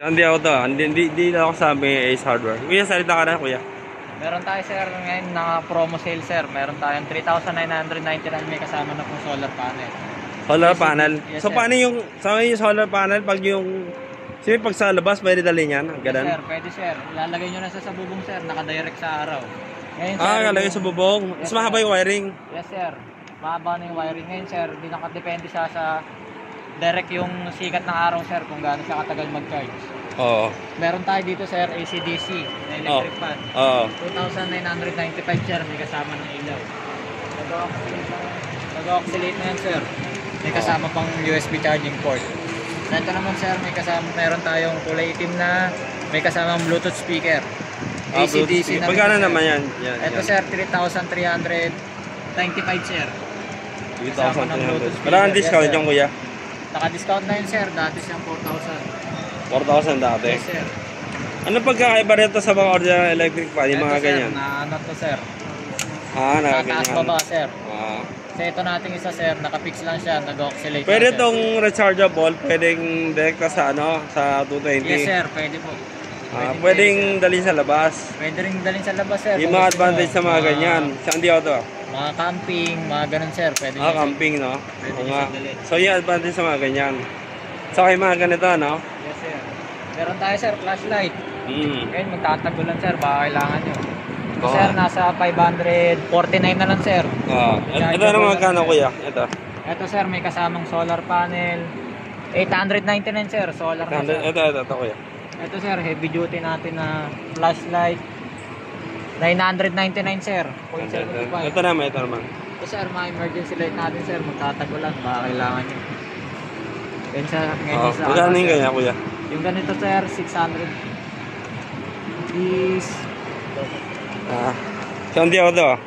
Hindi ako to. Hindi ako sabi Ace Hardware. Kuya, salita ka na, kuya. Meron tayo sir ngayon na promo sale sir. Meron tayong 3,999 may kasama na pong solar panel. Solar panel? Yes, so sir. paano yung solar panel pag yung... Sige, pag sa labas, pwede dalhin yan? Ganun? Yes sir, pwede sir. Ilalagay nyo na sa bubong sir, naka-direct sa araw. Ngayon, sir, kalagay sa bubong. Yes, Mas mahaba yung wiring. Yes sir, mahaba na yung wiring. Ngayon sir, di nakadepende siya sa direct yung sikat ng araw sir kung gaano siya katagal mag-charge. Oo. Meron tayo dito sir, AC/DC na electric fan. Oo. 2,995 sir, may kasama ng ilaw. Nag-oscillate na yan sir. May kasama pang USB charging port. Ito naman sir, meron tayong kulay itim na may kasamang Bluetooth speaker. AC/DC na. Magkano naman yan? Ito sir, 3,395 sir. 3,300. Wala ang discount yung kuya? Naka-discount na yun sir, dati siyang 4,000. 4,000 dati? Yes sir. Ano pagkakaiba rito sa mga original electric fan? Yung mga ganyan? Ito sir, na ano to sir? Nakaganyan. Nataas baba sir. Kasi ito nating isa sir, nakapix lang siya, nag-oscillate. Pwede itong rechargeable, pwedeng direkta sa sa 220? Yes sir, pwede po. Pwedeng dalhin sa labas? Pwede rin dalhin sa labas sir. Yung mga advantage sa mga ganyan. Saan di ako to? Mga camping, mga ganun sir. Pwede camping no? Pwede nga. So yung advantage sa mga ganyan. So yung mga ganito no? Yes sir. Meron tayo sir, flashlight. Ngayon magtatagulan sir, baka kailangan nyo. Sir, nasa 549 na lang sir. Ito naman magkano kuya? Ito sir, may kasamang solar panel. 899 sir, solar na sir. Ito kuya. Ito sir, heavy duty natin na flashlight. 999 sir. 0.75. Ito naman. Ito sir, mga emergency light natin sir, magtatagulan, baka kailangan nyo. Yan sir, ngayon sa magkano yung ganyan kuya? Yung ganito sir, 600 is... Saan di ako to?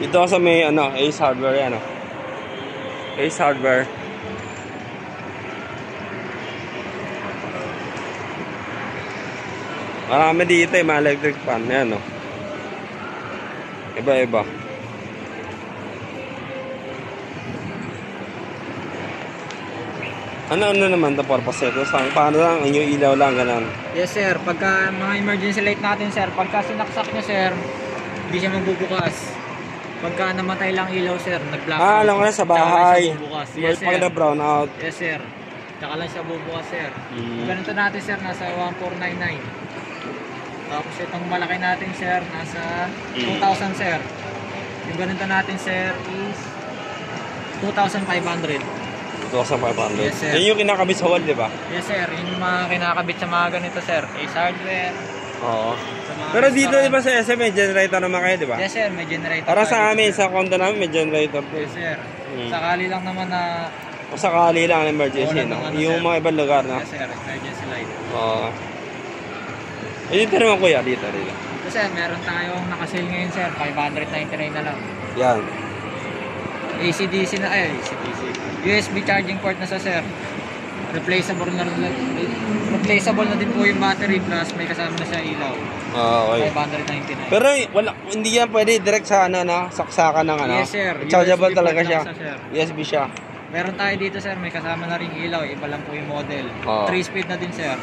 Ito sa may Ace Hardware yan. Ace Hardware. Marami dito mga electric fan yan Iba-iba. Ano naman the purpose ito? Paano lang? Yung ilaw lang, ganun? Yes sir, pagka mga emergency light natin sir, pagka sinaksak nyo sir, hindi siya magbubukas. Pagka namatay lang ilaw sir, nag-blackout. Alam ko na sa bahay. Yes sir. Pag na-brown out. Yes sir. Tsaka lang siya bubukas sir. Ganito natin sir, nasa 1,499. Tapos itong malaki natin sir, nasa 2,000 sir. Yung ganito natin sir is 2,500. 2,500. Yes, sir. Yan yung kinakabit sa wall, di ba? Yes sir, yung mga kinakabit sa mga ganito sir, Ace Hardware. Oo. Pero dito di ba sa SM may generator naman kayo, di ba? Yes sir, may generator. Para sa amin, sa condo namin may generator po. Yes sir. Sakali lang naman na... O sakali lang ang emergency, no? Yung mga ibang lugar, no? Yes sir, emergency light. Oo. Dito naman kuya, dito. Ito sir, meron tayong nakasale ngayon sir, 599 na lang. Yan. AC/DC na, AC/DC. USB charging port na sa sir. Replaceable na din po yung battery plus may kasama na siya ilaw. Okay. 599. Pero hindi yan pwede direct sa saksakan ng Yes sir. Chargeable USB talaga port siya. lang sir. USB siya. Meron tayo dito sir, may kasama na ring ilaw, iba lang po yung model. 3 speed na din sir.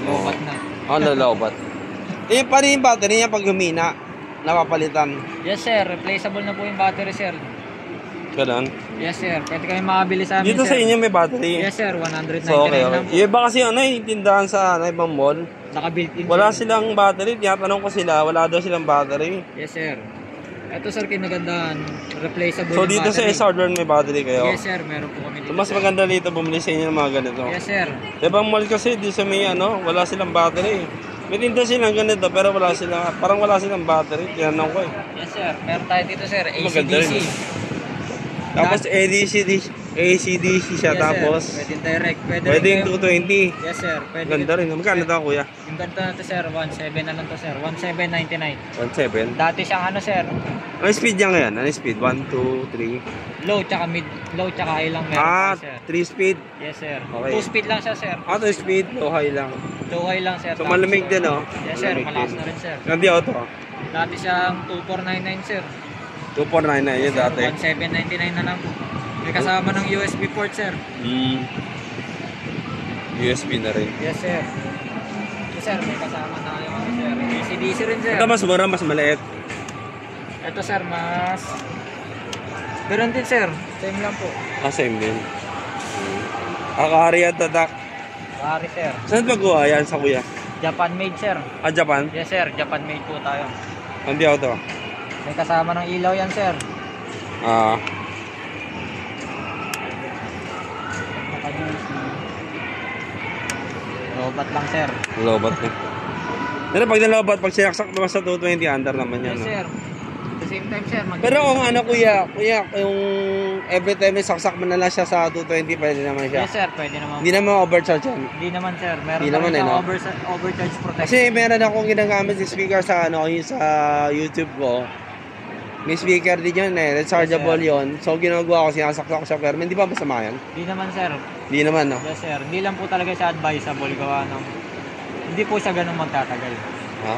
Lobat na. Lalobat. Paano yung battery niya pag humina? Napapalitan. Yes sir, replaceable na po yung battery sir. Ganun? Yes sir, pwede kayo makabili sa amin Dito sir. sa inyo may battery? Yes sir, 199 so, okay. lang po. Yung iba kasi yung tindahan sa ibang mall, Naka-built-in. wala silang battery. Tinatanong ko sila, wala daw silang battery. Yes sir. Ito sir, kinagandahan, replaceable So yung dito sa battery. Ace Hardware may battery kayo? Yes sir, meron po kami dito. So, mas maganda dito bumili sa inyo ng mga ganito. Yes sir. Ibang mall kasi di sa may wala silang battery. May tinda silang ganito pero parang wala silang battery. Tinanong ko eh. Yes sir, meron tayo dito sir, Maganda AC/DC. rin. Tapos AC/DC siya, Yes, tapos sir. Pwede direct, pwedeng 220. Yes sir, pwede. Ganda rin. Magkano ito kuya? Yung ganito na to sir, 1,700 na lang to sir, 1,799. 1.7. Dati siyang sir, Ano speed niya ngayon? Ano speed? 1, 2, 3? low tsaka mid, low tsaka high lang meron tayo, sir. 3 speed. Yes sir. Okay. 2 speed lang siya sir. 2 speed, low high lang. 2 high lang sir. So Tapos, malamig din Yes sir, Malamig malakas din. na rin sir. Hindi auto. Dati siyang 2,499 sir. 2499 yun dati. 1799 na lang po. May kasama ng USB port, sir. USB na rin. Yes, sir. Yes, sir. May kasama na yung ano, sir. DC-DC rin, sir. Ito mas mura, mas maliit. Ito, sir, mas... Ganun din, sir. Same lang po. Same din. Akari at tatak. Pari, sir. Saan pagkuha yan sa kuya? Japan made, sir. Japan? Yes, sir. Japan made po tayo. Hindi ako to. May kasama ng ilaw yan, sir. Robot lang, sir. Lobat na. Pero pag nalobat, pag sinaksak naman sa 220, under naman yan. Yes, No? sir. At the same time, sir. Pero kung ano kuya, yung every time may saksak mo na lang siya sa 220, pwede naman siya. Yes, sir. Pwede naman. Hindi naman overcharge yan. Hindi naman, sir. Meron Hindi naman naman, siyang no? overcharge protection. Kasi meron akong ginagamit yung speaker sa yung sa YouTube ko. May speaker din yun rechargeable Yes, yun. So ginagawa ko, sinasaksak ko siya, pero hindi ba masama yan? Hindi naman, sir. Hindi naman, no? Yes, sir. Hindi lang po talaga siya advisable gawa ng... Hindi po siya ganun magtatagal.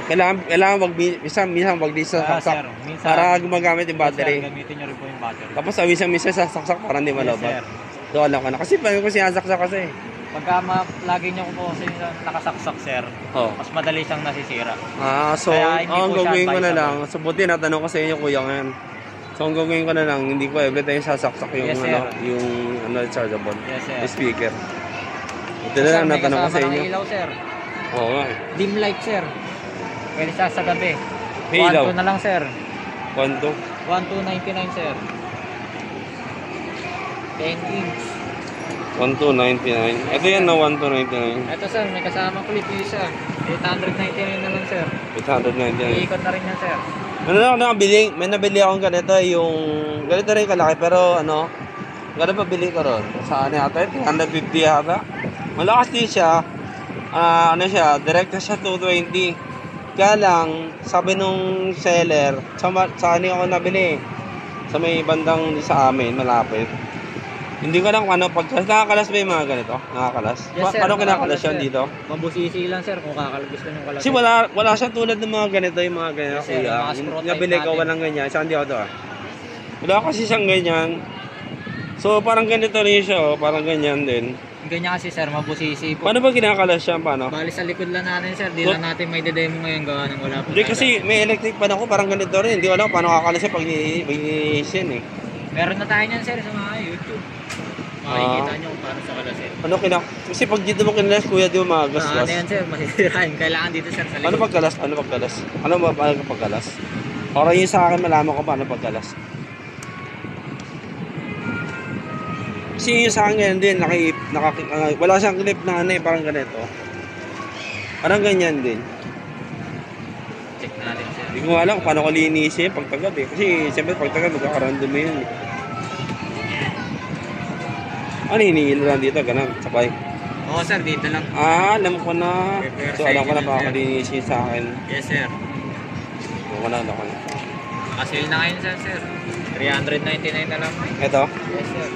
Kailangan minsan wag di sa saksak sir. Minsan, para gumagamit yung battery. Yes, sir. Gamitin nyo rin po yung battery. Tapos minsan sa saksak para hindi Yes, malobat. sir. Doon lang ka na. Kasi paano ko sinasaksak kasi. Pagka lagi nyo po kasi nakasaksak, sir, mas madali siyang nasisira. So Kaya hindi ang po siya gagawin ko na lang, advisable. so buti natanong ko sa inyo kuya ngayon. So ang gagawin ko na lang, hindi ko every time sasaksak yung Yes, sir. yung rechargeable. Yes, sir. Yung speaker. Buti Yes, na sir, lang may natanong ko sa kasama inyo. ng ilaw, sir. Oo nga. Dim light, sir. Pwede siya sa gabi. May ilaw? 1.2 na lang, sir. 1.2. 1.299, sir. 10 inch. 1.299. Ito yan na 1.299. Ito, sir, may kasama clip yung isa. 899 na lang, sir. 899. Iikot na rin yan, sir. Ano na ako nakabili? May nabili akong ganito, yung ganito rin kalaki, pero ganito pabili ko ron. Sa ano yata, 350 yata. Malakas din siya. Direct na siya 220. Kaya lang, sabi nung seller, sa ano ako nabili? Sa may bandang sa amin, malapit. Hindi ko lang nakakalas ba yung mga ganito? Nakakalas? Yes, sir. Paano kinakalas yan sir. dito? Mabusisi lang, sir, kung kakalagis ko yung kalas. Kasi wala siya tulad ng mga ganito, yung mga ganito, Yes, sir, kuya. mga screw Yung type nabili ko, natin. walang ganyan. Saan di ako to Wala kasi siyang ganyan. So, parang ganito rin siya, parang ganyan din. Ganyan kasi, sir, mabusisi po. Paano ba kinakalas siya? Paano? Bali sa likod lang natin, sir. Di lang natin may demo ngayon gawa ng wala po. Hindi kasi may electric pan ako, parang ganito rin. Hindi ko alam paano kakalas siya pag nilisin eh. Meron na tayo niyan, sir, sa mga YouTube. Makikita nyo kung paano sa kalasin. Kasi pag dito mo kinalas, kuya, di mo Ano magasgas. yan, sir? Masisirain. Kailangan dito, sir, sa Paano likod. pagkalas? Paano pagkalas? Para yung sa akin, malaman ko paano pagkalas. Kasi yung sa akin ganyan din, wala siyang clip na parang ganito. Parang ganyan din. Check natin, sir. Hindi ko alam kung paano ko linisin pag tagad eh. Kasi siyempre pag tagad, magkakaroon dumi yun eh. Ano hinihinto lang dito? Ganun, sabay. Oo, sir, dito lang. Alam ko na. Prepare So sa alam ko inyo na lang, paano sir. ko linisin sa akin. Yes, sir. Alam ko na. Nakasil na ngayon, sir. 399 na lang. Ito? Yes, sir.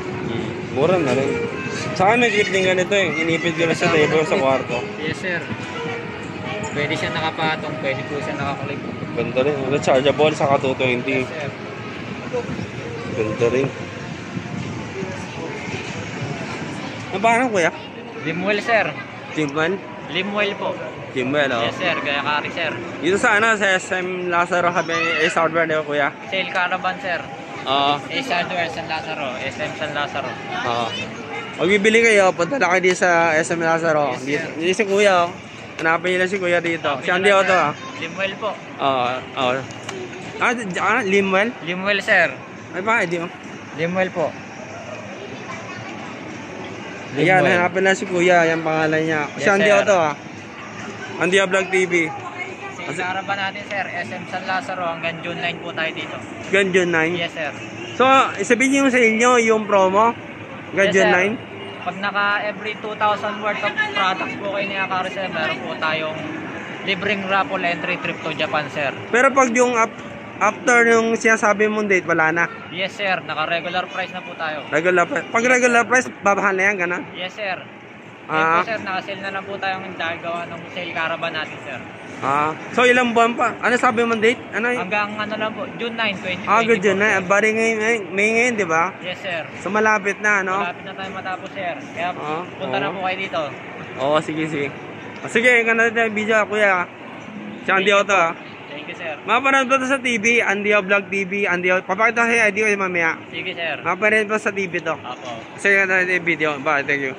Mura na rin. Sa akin may clip din ganito eh. Inipid ko lang sa table sa kwarto. Yes, sir. Pwede siya nakapatong, pwede po siya nakaklip. Ganda rin. Rechargeable sa 220. Yes, sir. Ganda rin. Paano kuya? Limwell, sir. Jimman? Limwell po. Jimman, oh. Yes, sir. Gaya kari, sir. Dito sa sa SM Lazaro kami, hardware na kuya. Sale Caravan, sir. Oo. Hardware San Lazaro. SM San Lazaro. Oo. Magbibili kayo, punta na kayo dito sa SM Lazaro. Yes, sir. Dito si kuya, oh. Hanapin niyo lang si kuya dito. Si Andy Otto, ah. Limwell po. Oo. Limwell? Limwell, sir. Ay ba, di mo. Limwell po. Ayan, hanapin lang si kuya, yung pangalan niya. Si Yes, Andy sir. Otto, ah. Andy Vlog TV. Sale Caravan natin, sir. SM San Lazaro. Hanggang June 9 po tayo dito. Ganjun 9. Yes, sir. So, sabihin niyo sa inyo yung promo. Ganjun Yes, sir. 9. Pag naka every 2,000 worth of products po kayo ni Akari, sir, meron po tayong libreng raffle entry trip to Japan, sir. Pero pag yung after yung sinasabi mong date, wala na. Yes, sir. Naka regular price na po tayo. Regular price. Pag regular price, babahan na yan, gano'n. Yes, sir. Ngayon po sir, naka-sale na lang po tayong dahil gawa ng sale caravan natin sir. So ilang buwan pa? Ano sabi mo date? Ano? Hanggang ano lang po, June 9, 2024. Good June 9. Bari May ngayon, di ba? Yes sir. So malapit na, no? Malapit na tayo matapos sir. Kaya punta na po kayo dito. Oo, sige. Sige, ganun na yung video, kuya. Si Andy Auto, Thank you sir. Mapanood ba ito sa TV? Andy Vlog TV, papakita ko sa ID ko mamaya. Sige sir. Mapanood ba sa TV to? Apo. Sige, ganun na yung video. Bye, thank you.